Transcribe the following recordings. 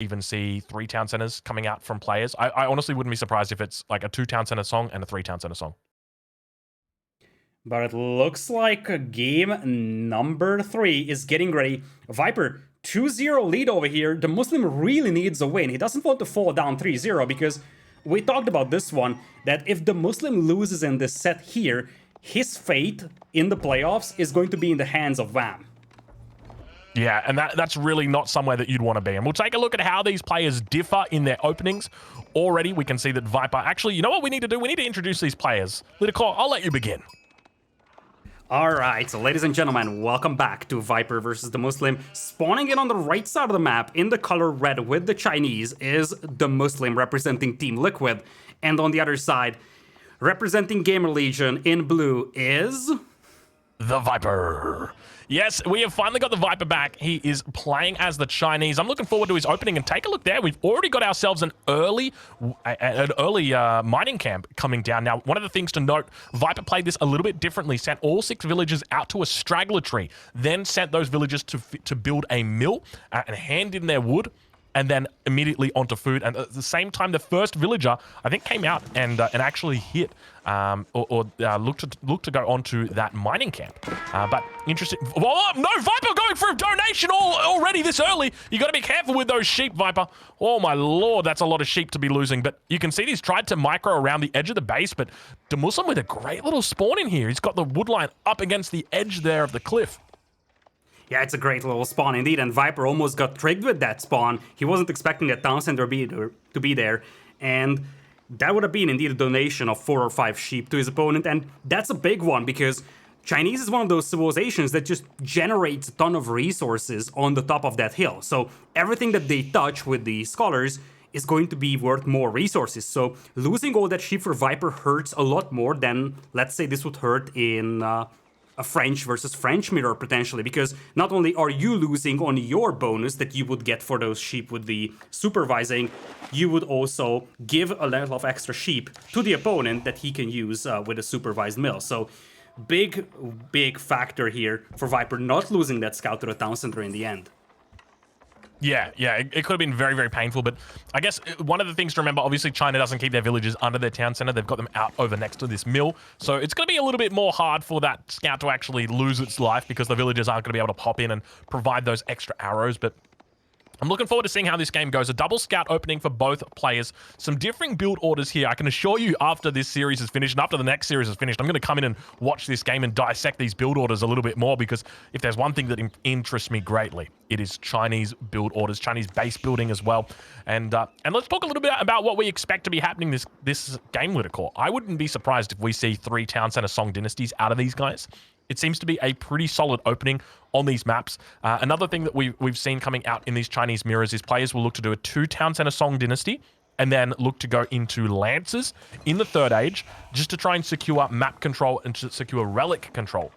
even see 3 town centers coming out from players. I honestly wouldn't be surprised if it's like a 2 town center song and a 3 town center song. But it looks like game number 3 is getting ready. Viper, 2-0 lead over here. DeMusliM really needs a win. He doesn't want to fall down 3-0 because we talked about this one, that if DeMusliM loses in this set here, his fate in the playoffs is going to be in the hands of Wham. Yeah, and that's really not somewhere that you'd want to be. And we'll take a look at how these players differ in their openings. Already, we can see that Viper... Actually, you know what we need to do? We need to introduce these players. Lidakor, I'll let you begin. Alright, so ladies and gentlemen, welcome back to Viper versus DeMusliM. Spawning in on the right side of the map in the color red with the Chinese is DeMusliM representing Team Liquid. And on the other side, representing Gamer Legion in blue is... TheViper. Yes, we have finally got the Viper back. He is playing as the Chinese. I'm looking forward to his opening, and take a look there. We've already got ourselves an early mining camp coming down. Now, one of the things to note, Viper played this a little bit differently, sent all 6 villagers out to a straggler tree, then sent those villagers to build a mill and hand in their wood, and then immediately onto food. And at the same time, the first villager, I think, came out and actually hit looked to go onto that mining camp. But interesting. Whoa, no, Viper going for a donation already this early. You got to be careful with those sheep, Viper. Oh my lord, that's a lot of sheep to be losing. But you can see he's tried to micro around the edge of the base, but DeMusliM with a great little spawn in here. He's got the wood line up against the edge there of the cliff. Yeah, it's a great little spawn indeed, and Viper almost got tricked with that spawn. He wasn't expecting that town center to be there, and that would have been indeed a donation of 4 or 5 sheep to his opponent, and that's a big one because Chinese is one of those civilizations that just generates a ton of resources on the top of that hill. So everything that they touch with the scholars is going to be worth more resources. So losing all that sheep for Viper hurts a lot more than, let's say, this would hurt in a French versus French mirror potentially, because not only are you losing on your bonus that you would get for those sheep with the supervising, you would also give a level of extra sheep to the opponent that he can use with a supervised mill. So big factor here for Viper not losing that scout to the town center in the end. Yeah, it could have been very, very painful, but I guess one of the things to remember, obviously China doesn't keep their villages under their town center. They've got them out over next to this mill, so it's going to be a little bit more hard for that scout to actually lose its life because the villagers aren't going to be able to pop in and provide those extra arrows, but I'm looking forward to seeing how this game goes. A double scout opening for both players. Some differing build orders here. I can assure you after this series is finished and after the next series is finished, I'm going to come in and watch this game and dissect these build orders a little bit more, because if there's one thing that interests me greatly, it is Chinese build orders, Chinese base building as well. And let's talk a little bit about what we expect to be happening this game, Lidakor. I wouldn't be surprised if we see 3 town center Song dynasties out of these guys. It seems to be a pretty solid opening on these maps. Another thing that we've seen coming out in these Chinese mirrors is players will look to do a 2 town center Song dynasty and then look to go into Lancers in the third age just to try and secure map control and to secure relic control.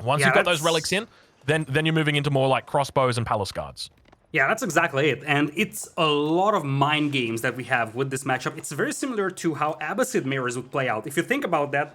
Once you've got those relics in, then you're moving into more like crossbows and palace guards. Yeah, that's exactly it. And it's a lot of mind games that we have with this matchup. It's very similar to how Abbasid mirrors would play out. If you think about that,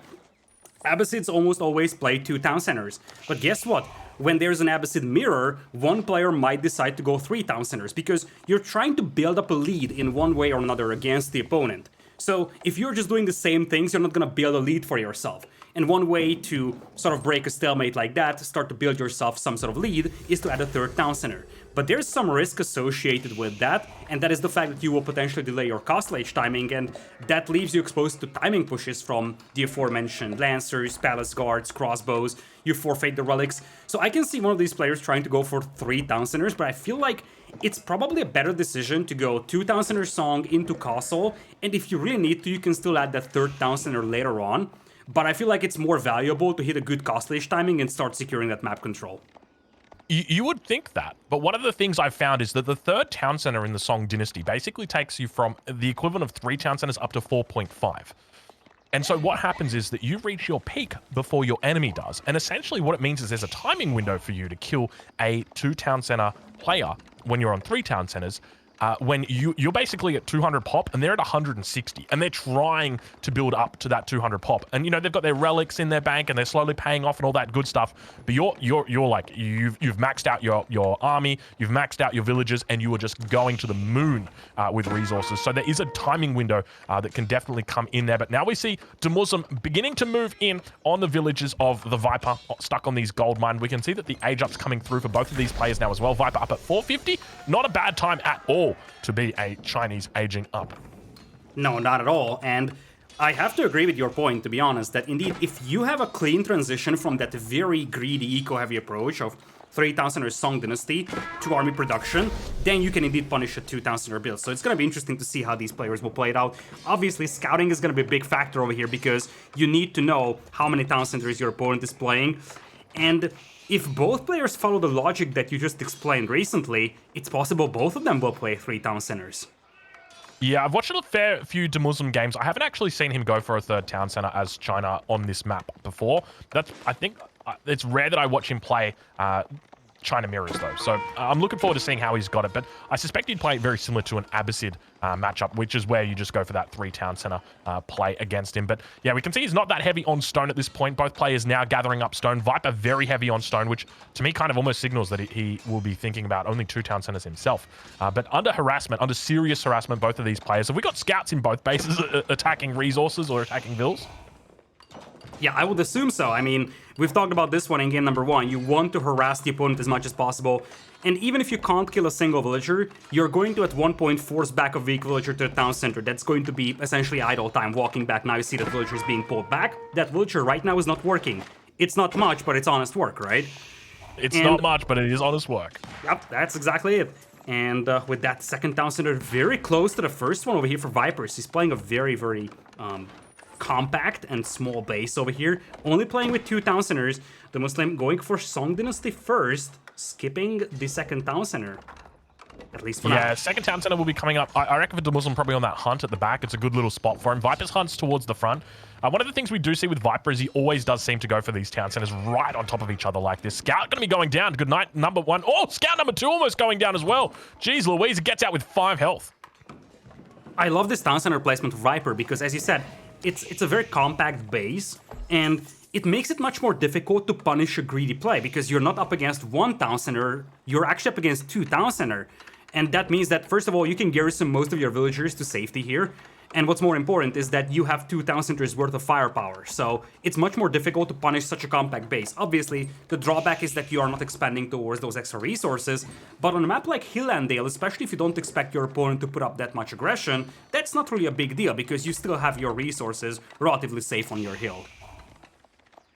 Abbasids almost always play 2 town centers. But guess what? When there's an Abbasid mirror, one player might decide to go 3 town centers because you're trying to build up a lead in one way or another against the opponent. So if you're just doing the same things, you're not going to build a lead for yourself. And one way to sort of break a stalemate like that, start to build yourself some sort of lead, is to add a 3rd town center. But there's some risk associated with that, and that is the fact that you will potentially delay your castle age timing, and that leaves you exposed to timing pushes from the aforementioned Lancers, Palace Guards, Crossbows. You forfeit the relics. So I can see one of these players trying to go for 3 town centers, but I feel like it's probably a better decision to go 2 town center Song into castle, and if you really need to, you can still add that 3rd town center later on. But I feel like it's more valuable to hit a good castle age timing and start securing that map control. You would think that, but one of the things I've found is that the 3rd town center in the Song dynasty basically takes you from the equivalent of 3 town centers up to 4.5. And so what happens is that you reach your peak before your enemy does. And essentially what it means is there's a timing window for you to kill a 2 town center player when you're on 3 town centers. when you're basically at 200 pop and they're at 160, and they're trying to build up to that 200 pop. And you know they've got their relics in their bank and they're slowly paying off and all that good stuff. But you're like you've maxed out your army, you've maxed out your villagers, and you are just going to the moon with resources. So there is a timing window that can definitely come in there. But now we see DeMusliM beginning to move in on the villages of the Viper, stuck on these gold mine. We can see that the age up's coming through for both of these players now as well. Viper up at 450, not a bad time at all to be a Chinese aging up. No, not at all. And I have to agree with your point, to be honest, that indeed, if you have a clean transition from that very greedy eco-heavy approach of 3000er Song Dynasty to army production, then you can indeed punish a 2000er build. So it's going to be interesting to see how these players will play it out. Obviously, scouting is going to be a big factor over here because you need to know how many town centers your opponent is playing. And if both players follow the logic that you just explained recently, it's possible both of them will play 3 town centers. Yeah, I've watched a fair few DeMusliM games. I haven't actually seen him go for a 3rd town center as China on this map before. I think it's rare that I watch him play China mirrors though. So I'm looking forward to seeing how he's got it. But I suspect he'd play very similar to an Abbasid matchup, which is where you just go for that 3 town center play against him. But yeah, we can see he's not that heavy on stone at this point. Both players now gathering up stone. Viper very heavy on stone, which to me kind of almost signals that he will be thinking about only 2 town centers himself. But under harassment, under serious harassment, both of these players. Have we got scouts in both bases attacking resources or attacking vills? Yeah, I would assume so. I mean, we've talked about this one in game number 1. You want to harass the opponent as much as possible. And even if you can't kill a single villager, you're going to at one point force back a weak villager to the town center. That's going to be essentially idle time walking back. Now you see that villager is being pulled back. That villager right now is not working. It's not much, but it's honest work, right? It's not much, but it is honest work. Yep, that's exactly it. And with that 2nd town center very close to the first one over here for Vipers, he's playing a very, very compact and small base over here. Only playing with 2 town centers. DeMusliM going for Song Dynasty first, skipping the 2nd town center. At least for now. Yeah, 2nd town center will be coming up. I reckon for DeMusliM probably on that hunt at the back. It's a good little spot for him. Viper's hunts towards the front. One of the things we do see with Viper is he always does seem to go for these town centers right on top of each other like this. Scout going to be going down. Good night, number 1. Oh, Scout number 2 almost going down as well. Jeez Louise, gets out with 5 health. I love this town center placement for Viper because, as you said, it's a very compact base, and it makes it much more difficult to punish a greedy play because you're not up against 1 town center, you're actually up against 2 town center. And that means that, first of all, you can garrison most of your villagers to safety here. And what's more important is that you have 2 town centers worth of firepower. So it's much more difficult to punish such a compact base. Obviously, the drawback is that you are not expanding towards those extra resources. But on a map like Hillandale, especially if you don't expect your opponent to put up that much aggression, that's not really a big deal because you still have your resources relatively safe on your hill.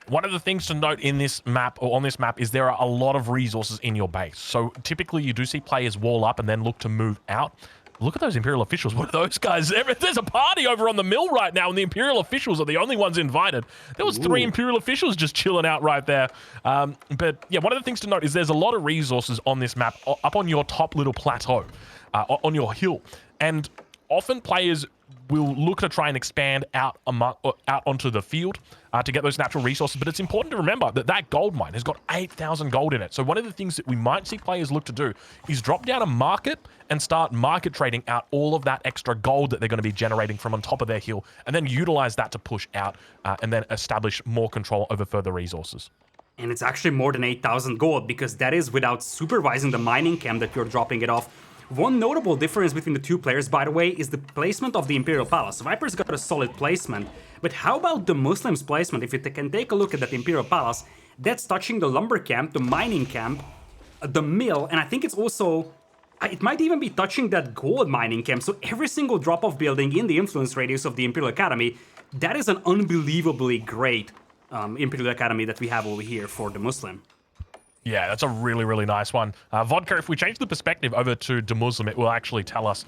One of the things to note in this map, or on this map, is there are a lot of resources in your base. So typically you do see players wall up and then look to move out. Look at those Imperial officials. What are those guys? There's a party over on the mill right now, and the Imperial officials are the only ones invited. There was 3 Imperial officials just chilling out right there. But yeah, one of the things to note is there's a lot of resources on this map up on your top little plateau, on your hill. And often players will look to try and expand out onto the field to get those natural resources. But it's important to remember that that gold mine has got 8,000 gold in it. So one of the things that we might see players look to do is drop down a market and start market trading out all of that extra gold that they're going to be generating from on top of their hill, and then utilize that to push out and then establish more control over further resources. And it's actually more than 8,000 gold because that is without supervising the mining camp that you're dropping it off. One notable difference between the 2 players, by the way, is the placement of the Imperial Palace. Viper's got a solid placement, but how about DeMusliM's placement? If you can take a look at that Imperial Palace, that's touching the lumber camp, the mining camp, the mill, and I think it's also... it might even be touching that gold mining camp. So every single drop-off building in the influence radius of the Imperial Academy, that is an unbelievably great Imperial Academy that we have over here for DeMusliM. Yeah, that's a really, really nice one. Vodka, if we change the perspective over to DeMusliM, it will actually tell us,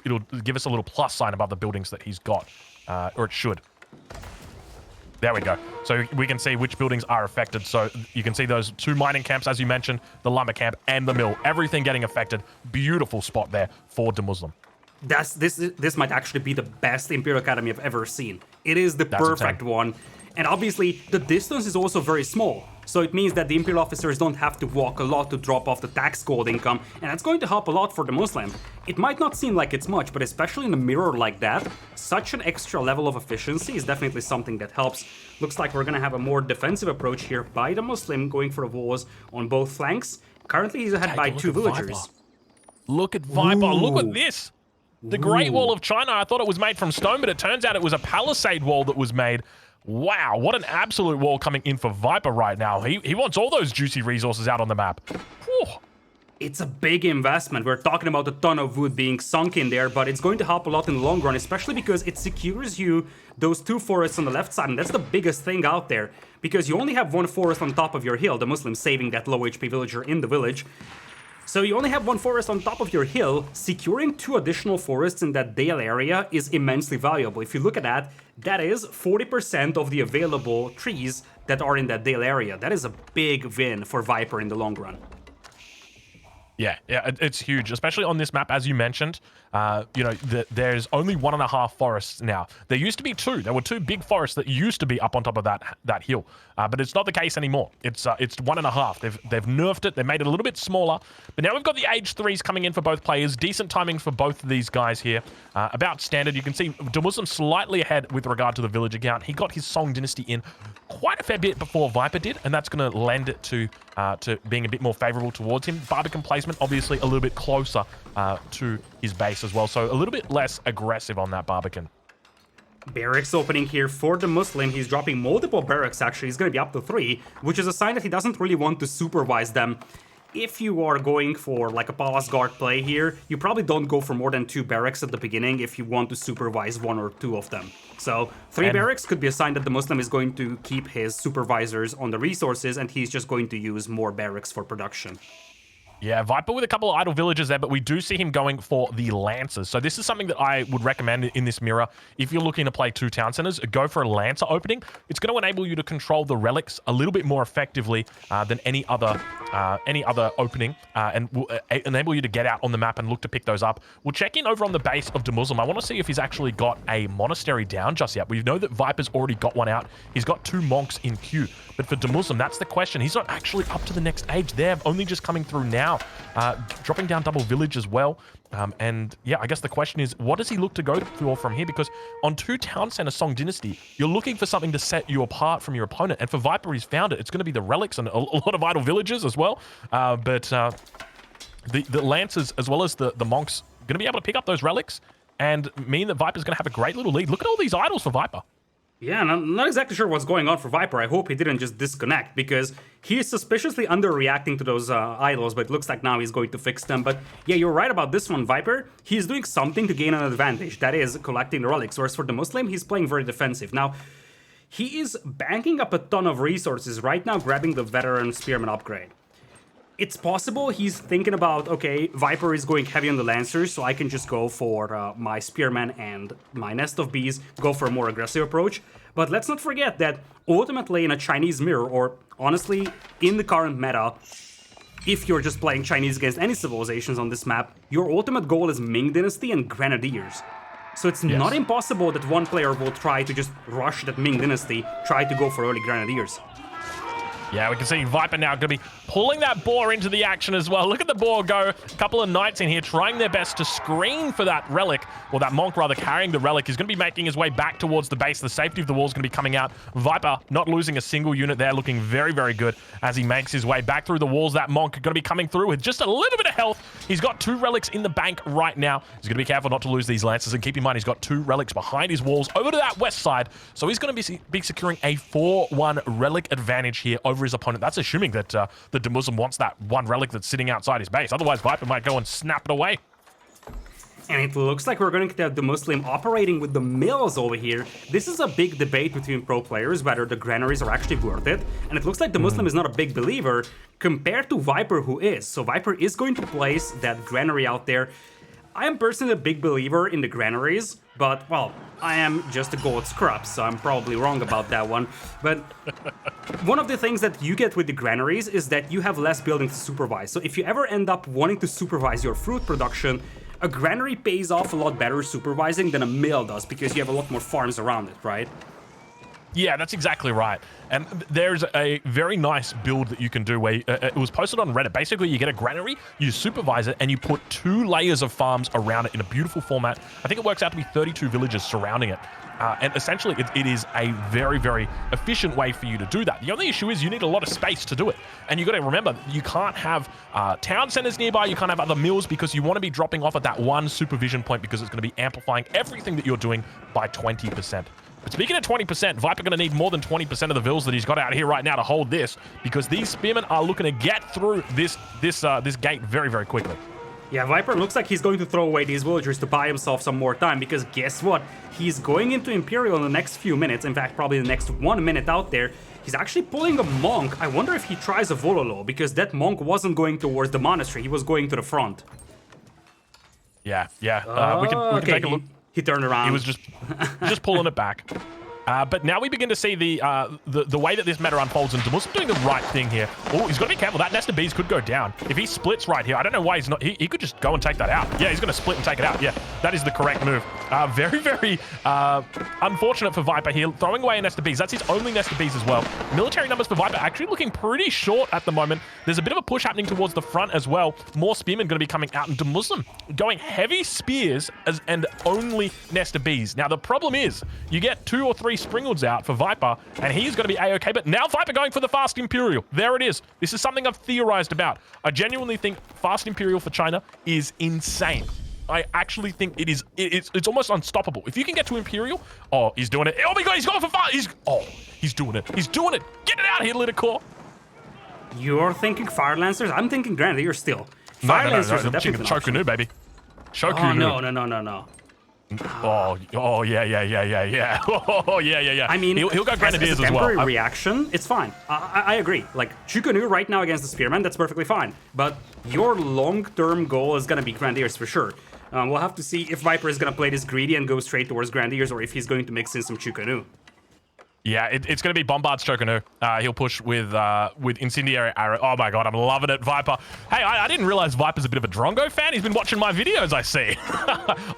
it'll give us a little plus sign above the buildings that he's got, or it should. There we go. So we can see which buildings are affected. So you can see those 2 mining camps, as you mentioned, the lumber camp and the mill, everything getting affected. Beautiful spot there for DeMusliM. This might actually be the best Imperial Academy I've ever seen. It is the perfect one. And obviously, the distance is also very small. So it means that the Imperial officers don't have to walk a lot to drop off the tax gold income, and that's going to help a lot for DeMusliM. It might not seem like it's much, but especially in a mirror like that, such an extra level of efficiency is definitely something that helps. Looks like we're gonna have a more defensive approach here by DeMusliM, going for the walls on both flanks. Currently, he's ahead by 2 villagers. Look at Viper. Ooh. Look at this. The Great Wall of China. I thought it was made from stone, but it turns out it was a palisade wall that was made. Wow, what an absolute wall coming in for Viper right now. He wants all those juicy resources out on the map. Whew. It's a big investment. We're talking about a ton of wood being sunk in there, but it's going to help a lot in the long run, especially because it secures you those 2 forests on the left side, and that's the biggest thing out there, because you only have 1 forest on top of your hill, DeMusliM saving that low HP villager in the village. So you only have 1 forest on top of your hill. Securing 2 additional forests in that dale area is immensely valuable. If you look at that, that is 40% of the available trees that are in that dale area. That is a big win for Viper in the long run. Yeah, it's huge, especially on this map, as you mentioned. There's only 1.5 forests now. There used to be 2. There were 2 big forests that used to be up on top of that hill, but it's not the case anymore. It's 1.5. They've nerfed it. They made it a little bit smaller, but now we've got the Age 3s coming in for both players. Decent timing for both of these guys here. About standard. You can see DeMusliM slightly ahead with regard to the village account. He got his Song Dynasty in quite a fair bit before Viper did, and that's going to lend it to being a bit more favorable towards him. Barbican placement, obviously, a little bit closer to his base as well, so a little bit less aggressive on that Barbican. Barracks opening here for DeMusliM. He's dropping multiple barracks, actually. He's going to be up to 3, which is a sign that he doesn't really want to supervise them. If you are going for like a Palace Guard play here, you probably don't go for more than 2 barracks at the beginning if you want to supervise 1 or 2 of them. So 3 barracks could be a sign that DeMusliM is going to keep his supervisors on the resources, and he's just going to use more barracks for production. Yeah, Viper with a couple of idle villagers there, but we do see him going for the Lancers. So this is something that I would recommend in this mirror. If you're looking to play 2 town centers, go for a Lancer opening. It's going to enable you to control the relics a little bit more effectively than any other opening, and will enable you to get out on the map and look to pick those up. We'll check in over on the base of DeMusliM. I want to see if he's actually got a monastery down just yet. We know that Viper's already got one out. He's got 2 monks in queue. But for DeMusliM, that's the question. He's not actually up to the next age. They're only just coming through now. Dropping down double village as well. And yeah, I guess the question is, what does he look to go for from here? Because on 2 town center Song Dynasty, you're looking for something to set you apart from your opponent. And for Viper, he's found it. It's going to be the relics and a lot of idle villages as well. But the Lancers, as well as the monks, going to be able to pick up those relics and mean that Viper's going to have a great little lead. Look at all these idols for Viper. Yeah, and I'm not exactly sure what's going on for Viper. I hope he didn't just disconnect, because he is suspiciously underreacting to those idols, but it looks like now he's going to fix them. But yeah, you're right about this one, Viper. He's doing something to gain an advantage, that is, collecting the relics, whereas for DeMusliM, he's playing very defensive. Now, he is banking up a ton of resources right now, grabbing the Veteran Spearman upgrade. It's possible he's thinking about, okay, Viper is going heavy on the Lancers, so I can just go for my Spearman and my Nest of Bees, go for a more aggressive approach. But let's not forget that ultimately in a Chinese mirror, or honestly, in the current meta, if you're just playing Chinese against any civilizations on this map, your ultimate goal is Ming Dynasty and Grenadiers. So it's not impossible that one player will try to just rush that Ming Dynasty, try to go for early Grenadiers. Yeah, we can see Viper now going to be pulling that boar into the action as well. Look at the boar go. A couple of knights in here trying their best to screen for that relic, or that monk rather carrying the relic. He's going to be making his way back towards the base. The safety of the wall is going to be coming out. Viper not losing a single unit there, looking very, very good as he makes his way back through the walls. That monk going to be coming through with just a little bit of health. He's got 2 relics in the bank right now. He's going to be careful not to lose these lances, and keep in mind he's got 2 relics behind his walls over to that west side. So he's going to be securing a 4-1 relic advantage here over his opponent. That's assuming that the DeMusliM wants that 1 relic that's sitting outside his base. Otherwise, Viper might go and snap it away. And it looks like we're going to have DeMusliM operating with the mills over here. This is a big debate between pro players, whether the granaries are actually worth it. And it looks like DeMusliM is not a big believer compared to Viper, who is. So Viper is going to place that granary out there. I am personally a big believer in the granaries, but, well, I am just a gold scrub, so I'm probably wrong about that one. But one of the things that you get with the granaries is that you have less building to supervise. So if you ever end up wanting to supervise your fruit production, a granary pays off a lot better supervising than a mill does, because you have a lot more farms around it, right? Yeah, that's exactly right. And there's a very nice build that you can do where it was posted on Reddit. Basically, you get a granary, you supervise it, and you put 2 layers of farms around it in a beautiful format. I think it works out to be 32 villages surrounding it. And essentially, it is a very, very efficient way for you to do that. The only issue is you need a lot of space to do it. And you got to remember, you can't have town centers nearby, you can't have other mills because you want to be dropping off at that one supervision point because it's going to be amplifying everything that you're doing by 20%. But speaking of 20%, Viper going to need more than 20% of the vills that he's got out here right now to hold this because these spearmen are looking to get through this gate very, very quickly. Yeah, Viper looks like he's going to throw away these villagers to buy himself some more time because guess what? He's going into Imperial in the next few minutes. In fact, probably the next 1 minute out there. He's actually pulling a monk. I wonder if he tries a Vololo because that monk wasn't going towards the monastery. He was going to the front. Yeah. We can take a look. He turned around. He was just pulling it back. But now we begin to see the way that this meta unfolds, and DeMusliM doing the right thing here. Oh, he's got to be careful. That nest of bees could go down. If he splits right here, I don't know why he's not. He could just go and take that out. Yeah, he's going to split and take it out. Yeah, that is the correct move. Very, very unfortunate for Viper here. Throwing away a nest of bees. That's his only nest of bees as well. Military numbers for Viper actually looking pretty short at the moment. There's a bit of a push happening towards the front as well. More spearmen going to be coming out, and DeMusliM going heavy spears and only nest of bees. Now, the problem is you get 2 or 3 Springwoods out for Viper, and he's going to be A-okay, but now Viper going for the Fast Imperial. There it is. This is something I've theorized about. I genuinely think Fast Imperial for China is insane. I actually think it's almost unstoppable. If you can get to Imperial, oh, he's doing it. Oh my God, he's going for fire. He's doing it. He's doing it. Get it out here, Lidakor. You're thinking Fire Lancers? I'm thinking Grenadiers still. Fire Lancers are definitely Chocunu, baby. Chocunu. Oh, no. Oh, yeah. Oh, yeah. I mean, he'll go Grenadiers as a as well. temporary reaction, it's fine. I agree. Like, Chukunu right now against the Spearman, that's perfectly fine. But your long-term goal is going to be Grenadiers for sure. We'll have to see if Viper is going to play this greedy and go straight towards Grenadiers, or if he's going to mix in some Chukunu. Yeah, it's going to be Bombard's Chocunu. He'll push with Incendiary Arrow. Oh my God, I'm loving it, Viper. Hey, I didn't realize Viper's a bit of a Drongo fan. He's been watching my videos, I see.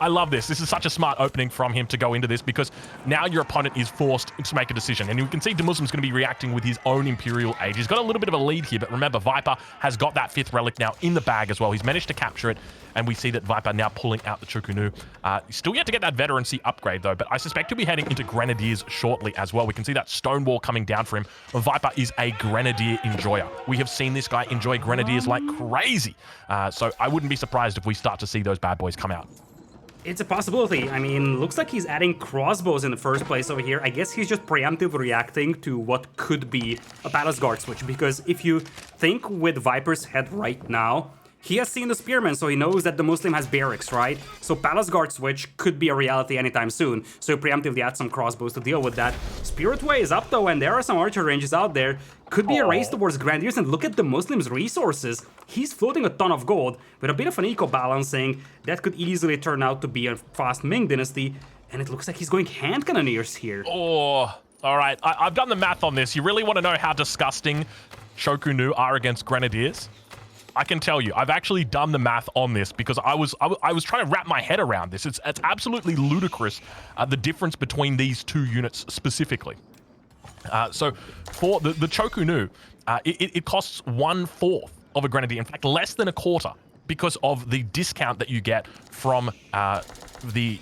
I love this. This is such a smart opening from him to go into this because now your opponent is forced to make a decision. And you can see DeMuslim's going to be reacting with his own Imperial Age. He's got a little bit of a lead here, but remember, Viper has got that 5th relic now in the bag as well. He's managed to capture it. And we see that Viper now pulling out the Chocunu. Still yet to get that veterancy upgrade, though, but I suspect he'll be heading into Grenadiers shortly as well. We can see that stone wall coming down for him. Viper is a Grenadier enjoyer. We have seen this guy enjoy Grenadiers like crazy. So I wouldn't be surprised if we start to see those bad boys come out. It's a possibility. I mean, looks like he's adding crossbows in the first place over here. I guess he's just preemptively reacting to what could be a Palace Guard switch, because if you think with Viper's head right now, he has seen the Spearman, so he knows that DeMusliM has barracks, right? So Palace Guard switch could be a reality anytime soon, so preemptively add some crossbows to deal with that. Spirit Way is up though, and there are some archer ranges out there. Could be a race towards Grenadiers, and look at DeMuslim's resources. He's floating a ton of gold, with a bit of an eco-balancing. That could easily turn out to be a fast Ming dynasty, and it looks like he's going hand cannoneers here. Oh, all right. I've done the math on this. You really want to know how disgusting Chocunu are against Grenadiers? I can tell you, I've actually done the math on this because I was trying to wrap my head around this. It's absolutely ludicrous, the difference between these 2 units specifically. So for the Chocunu, it costs 1/4 of a Grenadier. In fact, less than a quarter because of the discount that you get from the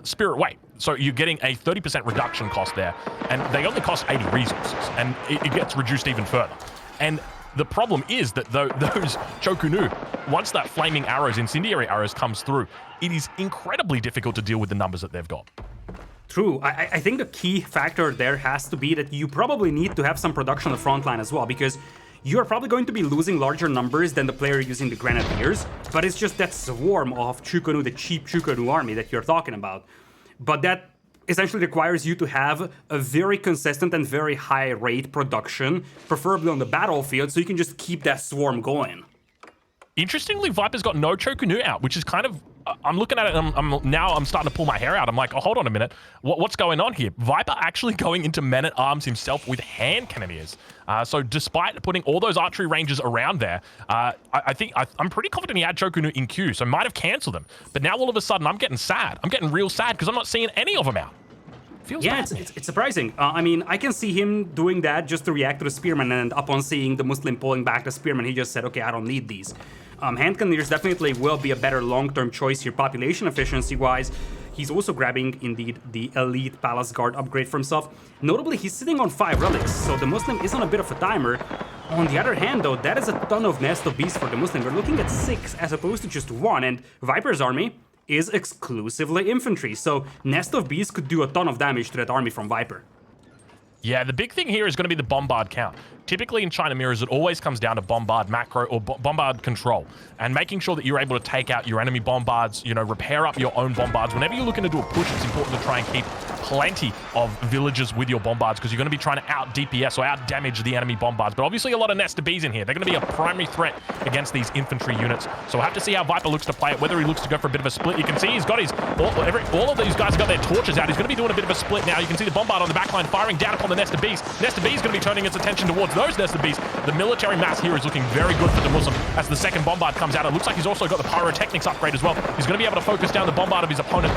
Spirit Way. So you're getting a 30% reduction cost there, and they only cost 80 resources, and it gets reduced even further. And the problem is that those Chocunu, once that flaming arrows, incendiary arrows comes through, it is incredibly difficult to deal with the numbers that they've got. True. I think the key factor there has to be that you probably need to have some production on the front line as well, because you're probably going to be losing larger numbers than the player using the Grenadiers, but it's just that swarm of Chukunu, the cheap Chukunu army that you're talking about. But that essentially requires you to have a very consistent and very high rate production, preferably on the battlefield, so you can just keep that swarm going. Interestingly, Viper's got no Chocunu out, which is kind of... I'm looking at it and I'm starting to pull my hair out. I'm like, oh, hold on a minute. What's going on here? Viper actually going into men-at-arms himself with hand cannoneers. So despite putting all those archery ranges around there, I'm pretty confident he had Chocunu in queue, so might have cancelled them. But now all of a sudden, I'm getting sad. I'm getting real sad because I'm not seeing any of them out. Feels Yeah, bad, man. it's surprising. I mean, I can see him doing that just to react to the Spearman, and upon seeing DeMusliM pulling back the Spearman, he just said, okay, I don't need these. Hand Cannoneers definitely will be a better long-term choice here, population efficiency-wise. He's also grabbing, indeed, the Elite Palace Guard upgrade for himself. Notably, he's sitting on 5 relics, so DeMusliM is on a bit of a timer. On the other hand, though, that is a ton of Nest of Beasts for DeMusliM. We're looking at 6 as opposed to just 1, and Viper's army is exclusively infantry, so Nest of Beasts could do a ton of damage to that army from Viper. Yeah, the big thing here is going to be the bombard count. Typically in China Mirrors, it always comes down to bombard macro or bombard control and making sure that you're able to take out your enemy bombards, you know, repair up your own bombards. Whenever you're looking to do a push, it's important to try and keep plenty of villages with your bombards because you're going to be trying to out DPS or out damage the enemy bombards. But obviously a lot of Nest of Bees in here. They're going to be a primary threat against these infantry units. So we'll have to see how Viper looks to play it, whether he looks to go for a bit of a split. You can see he's got his, all of these guys have got their torches out. He's going to be doing a bit of a split now. You can see the bombard on the backline firing down upon the Nest of Bees. Nest of Bees is going to be turning its attention towards those Nest of Bees. The military mass here is looking very good for DeMusliM as the second bombard comes out. It looks like he's also got the pyrotechnics upgrade as well. He's going to be able to focus down the bombard of his opponent,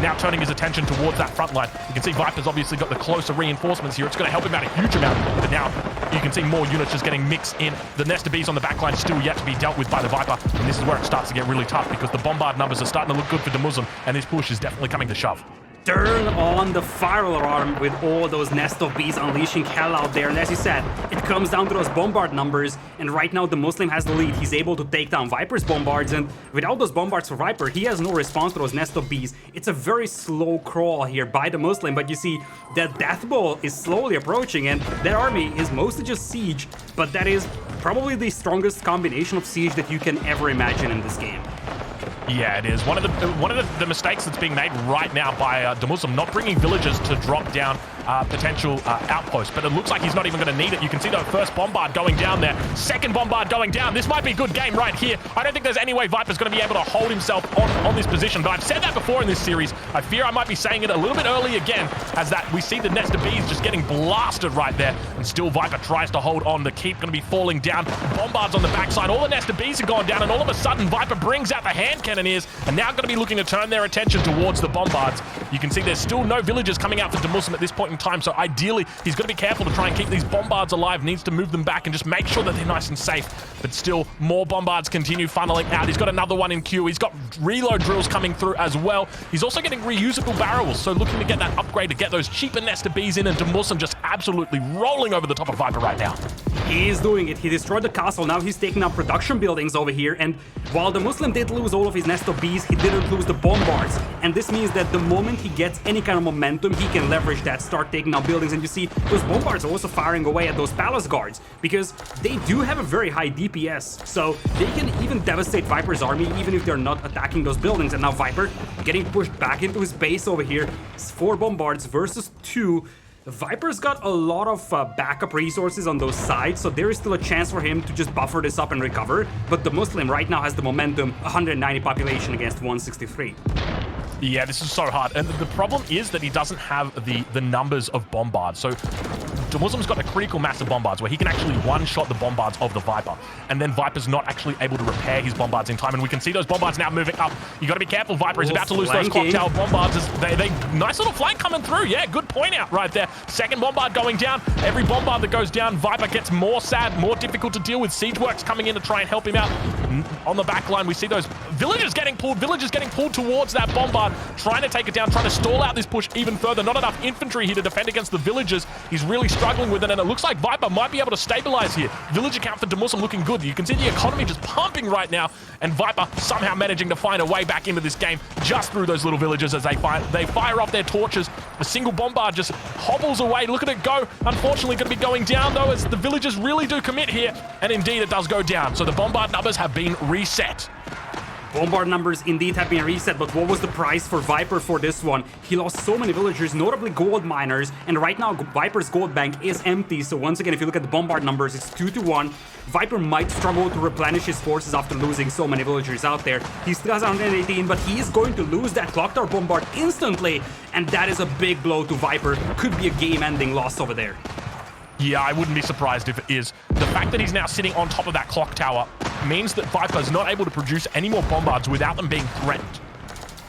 now turning his attention towards that front line. You can see Viper's obviously got the closer reinforcements here. It's going to help him out a huge amount, but now you can see more units just getting mixed in. The Nest of Bees on the backline still yet to be dealt with by the Viper, and this is where it starts to get really tough because the bombard numbers are starting to look good for DeMusliM, and this push is definitely coming to shove. Turn on the fire alarm with all those Nest of Bees unleashing hell out there. And as you said, it comes down to those bombard numbers. And right now, DeMusliM has the lead. He's able to take down Viper's bombards. And without those bombards for Viper, he has no response to those Nest of Bees. It's a very slow crawl here by DeMusliM. But you see, the Death Ball is slowly approaching. And that army is mostly just siege. But that is probably the strongest combination of siege that you can ever imagine in this game. Yeah, it is. One of the mistakes that's being made right now by DeMusliM, not bringing villagers to drop down potential outposts, but it looks like he's not even going to need it. You can see the first bombard going down there, second bombard going down. This might be a good game right here. I don't think there's any way Viper's going to be able to hold himself on this position, but I've said that before in this series. I fear I might be saying it a little bit early again, as that we see the Nest of Bees just getting blasted right there, and still Viper tries to hold on. The keep going to be falling down. Bombards on the backside. All the Nest of Bees have gone down, and all of a sudden Viper brings out the hand cannoneers, and now going to be looking to turn their attention towards the bombards. You can see there's still no villagers coming out for DeMusliM at this point in time, so ideally he's going to be careful to try and keep these bombards alive, needs to move them back and just make sure that they're nice and safe. But still, more bombards continue funneling out. He's got another one in queue. He's got reload drills coming through as well. He's also getting reusable barrels, so looking to get that upgrade to get those cheaper Nest of Bees in, and DeMusliM just absolutely rolling over the top of Viper right now. He's doing it. He destroyed the castle. Now he's taking out production buildings over here. And while DeMusliM did lose all of his Nest of Bees, he didn't lose the bombards. And this means that the moment he gets any kind of momentum, he can leverage that, start taking out buildings. And you see those bombards are also firing away at those palace guards because they do have a very high DPS. So they can even devastate Viper's army even if they're not attacking those buildings. And now Viper getting pushed back into his base over here. It's 4 bombards versus 2. Viper's got a lot of backup resources on those sides, so there is still a chance for him to just buffer this up and recover. But DeMusliM right now has the momentum, 190 population against 163. Yeah, this is so hard. And the problem is that he doesn't have the numbers of bombards. So DeMuslim's got a critical mass of bombards where he can actually one-shot the bombards of the Viper. And then Viper's not actually able to repair his bombards in time. And we can see those bombards now moving up. You got to be careful. Viper is about to lose those clock tower bombards. They nice little flank coming through. Yeah, good point out right there. Second bombard going down. Every bombard that goes down, Viper gets more sad, more difficult to deal with. Siege works coming in to try and help him out. On the back line, we see those villagers getting pulled towards that bombard, trying to take it down, trying to stall out this push even further. Not enough infantry here to defend against the villagers. He's really struggling with it, and it looks like Viper might be able to stabilize here. Villager count for DeMusliM looking good. You can see the economy just pumping right now, and Viper somehow managing to find a way back into this game just through those little villagers as they fire off their torches. A single bombard just hobbles away. Look at it go. Unfortunately, going to be going down, though, as the villagers really do commit here, and indeed it does go down. So the bombard numbers have been reset. Bombard numbers indeed have been reset, but what was the price for Viper for this one? He lost so many villagers, notably gold miners, and right now Viper's gold bank is empty. So once again, if you look at the bombard numbers, it's 2-1. Viper might struggle to replenish his forces after losing so many villagers out there. He still has 118, but he is going to lose that clock tower bombard instantly, and that is a big blow to Viper. Could be a game-ending loss over there. Yeah, I wouldn't be surprised if it is. The fact that he's now sitting on top of that clock tower means that Viper's not able to produce any more bombards without them being threatened.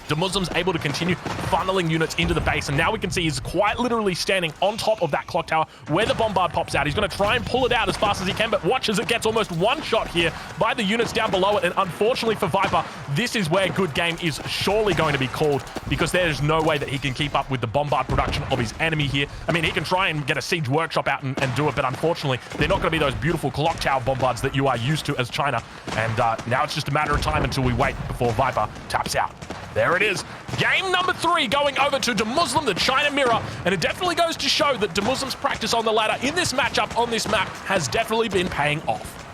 DeMusliM's able to continue funneling units into the base, and now we can see he's quite literally standing on top of that clock tower where the bombard pops out. He's going to try and pull it out as fast as he can, but watch as it gets almost one shot here by the units down below it, and unfortunately for Viper, this is where good game is surely going to be called, because there's no way that he can keep up with the bombard production of his enemy here. I mean, he can try and get a siege workshop out and do it, but unfortunately, they're not going to be those beautiful clock tower bombards that you are used to as China, and now it's just a matter of time until we wait before Viper taps out. There it is. Game number 3 going over to DeMusliM, the China mirror, and it definitely goes to show that DeMusliM's practice on the ladder in this matchup on this map has definitely been paying off.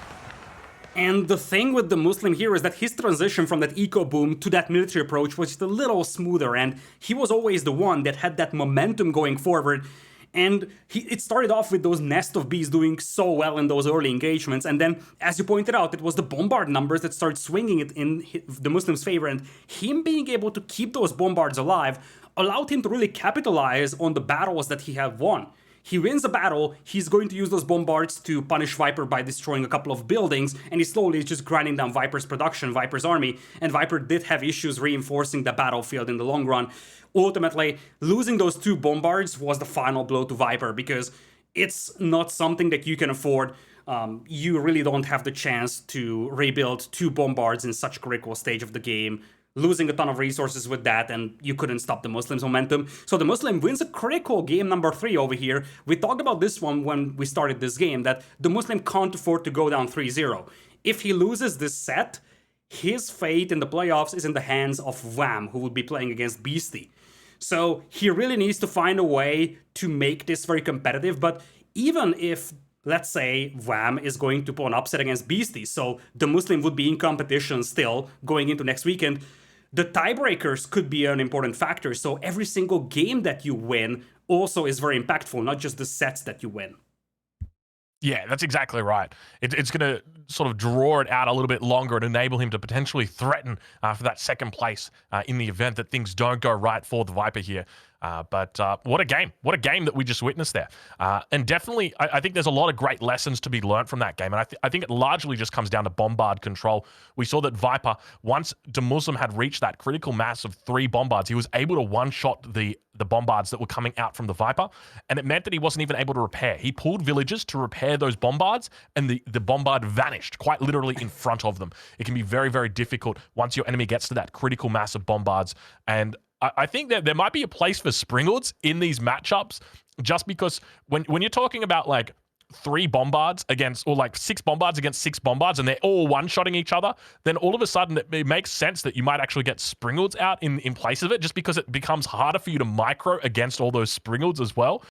And the thing with DeMusliM here is that his transition from that eco boom to that military approach was just a little smoother, and he was always the one that had that momentum going forward. And it started off with those nest of bees doing so well in those early engagements, and then, as you pointed out, it was the bombard numbers that started swinging it in DeMusliM's favor, and him being able to keep those bombards alive allowed him to really capitalize on the battles that he had won. He wins a battle, he's going to use those bombards to punish Viper by destroying a couple of buildings, and he slowly is just grinding down Viper's production, Viper's army, and Viper did have issues reinforcing the battlefield in the long run. Ultimately, losing those 2 bombards was the final blow to Viper, because it's not something that you can afford. You really don't have the chance to rebuild 2 bombards in such a critical stage of the game, losing a ton of resources with that, and you couldn't stop DeMusliM's momentum. So DeMusliM wins a critical game number 3 over here. We talked about this one when we started this game, that DeMusliM can't afford to go down 3-0. If he loses this set, his fate in the playoffs is in the hands of Wham, who would be playing against Beastie. So he really needs to find a way to make this very competitive, but even if, let's say, Wham is going to pull an upset against Beastie, so DeMusliM would be in competition still going into next weekend, the tiebreakers could be an important factor, so every single game that you win also is very impactful, not just the sets that you win. Yeah, that's exactly right. It's going to sort of draw it out a little bit longer and enable him to potentially threaten for that second place in the event that things don't go right for the Viper here. But what a game. What a game that we just witnessed there. And definitely, I think there's a lot of great lessons to be learned from that game. And I think it largely just comes down to bombard control. We saw that Viper, once DeMusliM had reached that critical mass of 3 bombards, he was able to one-shot the bombards that were coming out from the Viper. And it meant that he wasn't even able to repair. He pulled villagers to repair those bombards, and the bombard vanished quite literally in front of them. It can be very, very difficult once your enemy gets to that critical mass of bombards. And I think that there might be a place for Springalds in these matchups, just because when you're talking about like 3 bombards against, or like 6 bombards against 6 bombards, and they're all one-shotting each other, then all of a sudden it makes sense that you might actually get Springalds out in place of it, just because it becomes harder for you to micro against all those Springalds as well.